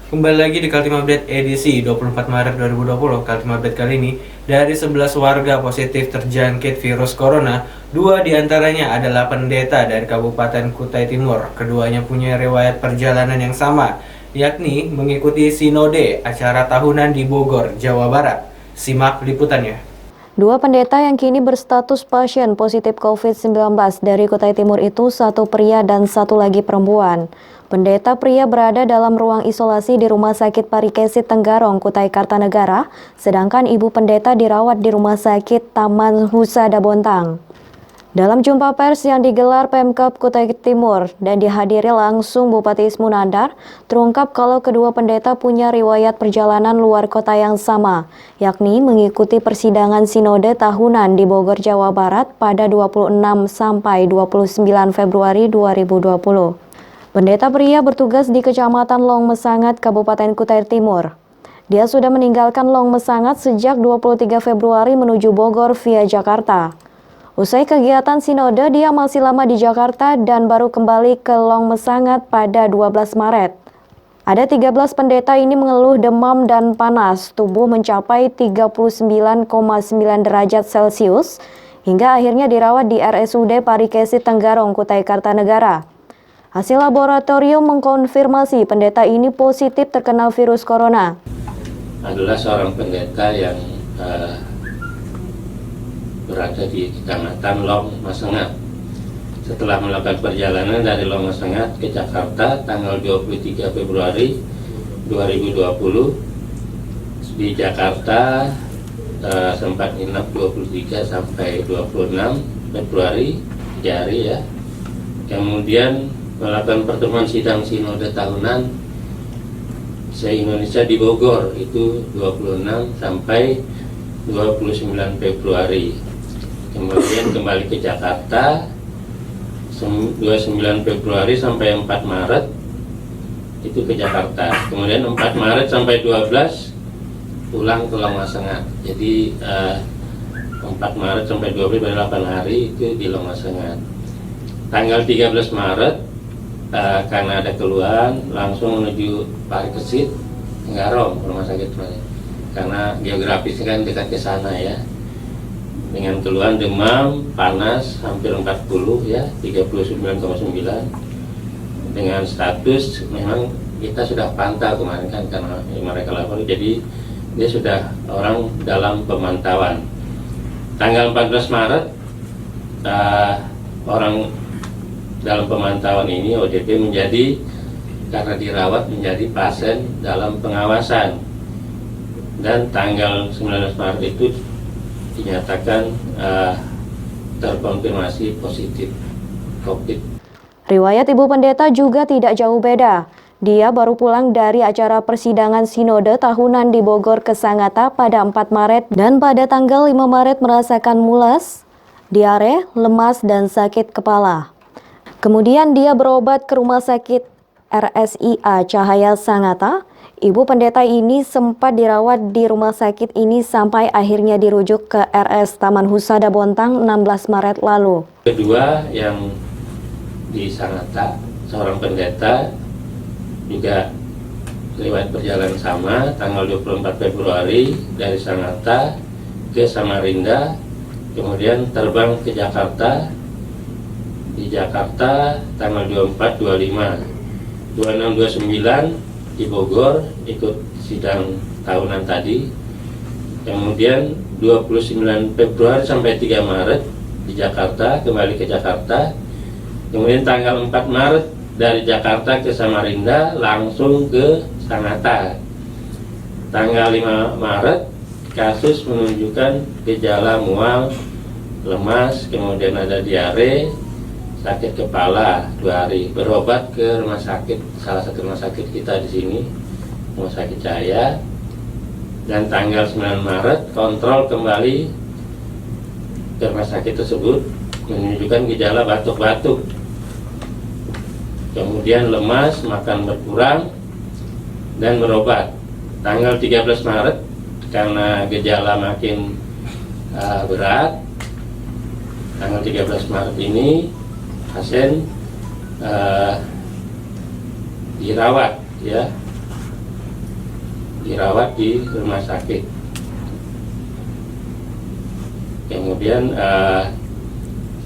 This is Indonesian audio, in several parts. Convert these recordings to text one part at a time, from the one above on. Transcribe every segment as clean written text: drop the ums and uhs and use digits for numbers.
Kembali lagi di Kaltim Update edisi 24 Maret 2020. Kaltim Update kali ini, dari 11 warga positif terjangkit virus corona, 2 diantaranya adalah pendeta dari Kabupaten Kutai Timur. Keduanya punya riwayat perjalanan yang sama, yakni mengikuti sinode acara tahunan di Bogor, Jawa Barat. Simak liputannya. 2 pendeta yang kini berstatus pasien positif COVID-19 dari Kutai Timur itu 1 pria dan 1 lagi perempuan. Pendeta pria berada dalam ruang isolasi di Rumah Sakit Parikesit Tenggarong, Kutai Kartanegara, sedangkan ibu pendeta dirawat di Rumah Sakit Taman Husada Bontang. Dalam jumpa pers yang digelar Pemkab Kutai Timur dan dihadiri langsung Bupati Ismu Nandar, terungkap kalau kedua pendeta punya riwayat perjalanan luar kota yang sama, yakni mengikuti persidangan sinode tahunan di Bogor, Jawa Barat pada 26 sampai 29 Februari 2020. Pendeta pria bertugas di Kecamatan Long Mesangat, Kabupaten Kutai Timur. Dia sudah meninggalkan Long Mesangat sejak 23 Februari menuju Bogor via Jakarta. Usai kegiatan sinode, dia masih lama di Jakarta dan baru kembali ke Long Mesangat pada 12 Maret. Ada 13 pendeta ini mengeluh demam dan panas, tubuh mencapai 39,9 derajat Celcius, hingga akhirnya dirawat di RSUD Parikesit Tenggarong, Kutai Kartanegara. Hasil laboratorium mengkonfirmasi pendeta ini positif terkena virus corona. Adalah seorang pendeta yang berada di Kecamatan Long Mesangat. Setelah melakukan perjalanan dari Long Mesangat ke Jakarta tanggal 23 Februari 2020, di Jakarta sempat nginap 23 sampai 26 Februari, 3 hari ya. Kemudian melakukan pertemuan sidang sinode tahunan se-Indonesia di Bogor, itu 26 sampai 29 Februari. Kemudian kembali ke Jakarta 29 Februari sampai 4 Maret itu ke Jakarta. Kemudian 4 Maret sampai 12 pulang ke Long Mesangat. Jadi 4 Maret sampai 12 pada 8 hari itu di Long Mesangat. Tanggal 13 Maret karena ada keluhan langsung menuju Parikesit Tenggarong, rumah sakit, karena geografisnya kan dekat ke sana ya. Dengan keluhan demam, panas hampir 40 ya, 39,9. Dengan status memang kita sudah pantau kemarin kan karena mereka lapor, jadi dia sudah orang dalam pemantauan. Tanggal 14 Maret orang dalam pemantauan ini ODP menjadi, karena dirawat, menjadi pasien dalam pengawasan. Dan tanggal 19 Maret itu dinyatakan terkonfirmasi positif COVID. Riwayat ibu pendeta juga tidak jauh beda. Dia baru pulang dari acara persidangan sinode tahunan di Bogor ke Sangatta pada 4 Maret dan pada tanggal 5 Maret merasakan mulas, diare, lemas, dan sakit kepala. Kemudian dia berobat ke Rumah Sakit RSIA Cahaya Sangatta. Ibu pendeta ini sempat dirawat di rumah sakit ini sampai akhirnya dirujuk ke RS Taman Husada Bontang 16 Maret lalu. Kedua yang di Sangatta, seorang pendeta juga lewat perjalanan sama, tanggal 24 Februari dari Sangatta ke Samarinda, kemudian terbang ke Jakarta. Di Jakarta tanggal 24, 25, 26, 29 di Bogor ikut sidang tahunan tadi. Kemudian 29 Februari sampai 3 Maret di Jakarta, kembali ke Jakarta. Kemudian tanggal 4 Maret dari Jakarta ke Samarinda langsung ke Sangatta. Tanggal 5 Maret kasus menunjukkan gejala mual, lemas, kemudian ada diare, sakit kepala 2 hari, berobat ke rumah sakit, salah satu rumah sakit kita di sini, Rumah Sakit Cahaya. Dan tanggal 9 Maret kontrol kembali ke rumah sakit tersebut, menunjukkan gejala batuk-batuk, kemudian lemas, makan berkurang, dan berobat. Tanggal 13 Maret karena gejala makin berat, tanggal 13 Maret ini pasien dirawat ya dirawat di rumah sakit. Kemudian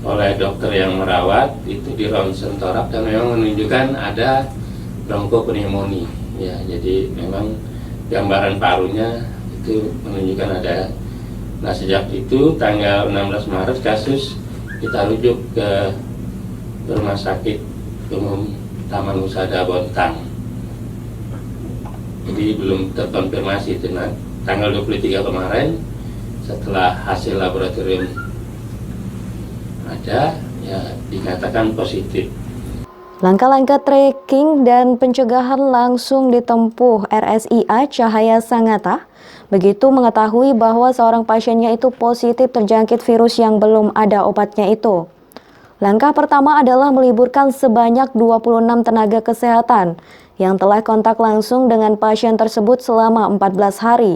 oleh dokter yang merawat itu di ronsen toraks dan memang menunjukkan ada bronkopneumonia. Ya, jadi memang gambaran parunya itu menunjukkan ada. Nah, sejak itu tanggal 16 Maret kasus kita rujuk ke Rumah Sakit Umum Taman Husada Bontang. Jadi belum terkonfirmasi itu. Nah, tanggal 23 kemarin setelah hasil laboratorium ada, ya dinyatakan positif. Langkah-langkah tracking dan pencegahan langsung ditempuh RSIA Cahaya Sangatta begitu mengetahui bahwa seorang pasiennya itu positif terjangkit virus yang belum ada obatnya itu. Langkah pertama adalah meliburkan sebanyak 26 tenaga kesehatan yang telah kontak langsung dengan pasien tersebut selama 14 hari.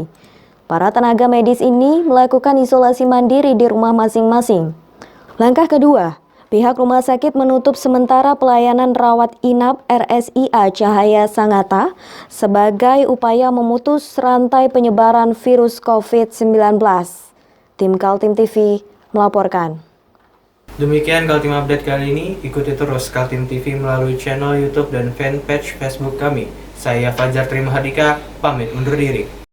Para tenaga medis ini melakukan isolasi mandiri di rumah masing-masing. Langkah kedua, pihak rumah sakit menutup sementara pelayanan rawat inap RSIA Cahaya Sangatta sebagai upaya memutus rantai penyebaran virus COVID-19. Tim Kaltim TV melaporkan. Demikian Kaltim Update kali ini. Ikuti terus Kaltim TV melalui channel YouTube dan fanpage Facebook kami. Saya Fajar Trimahardika, pamit undur diri.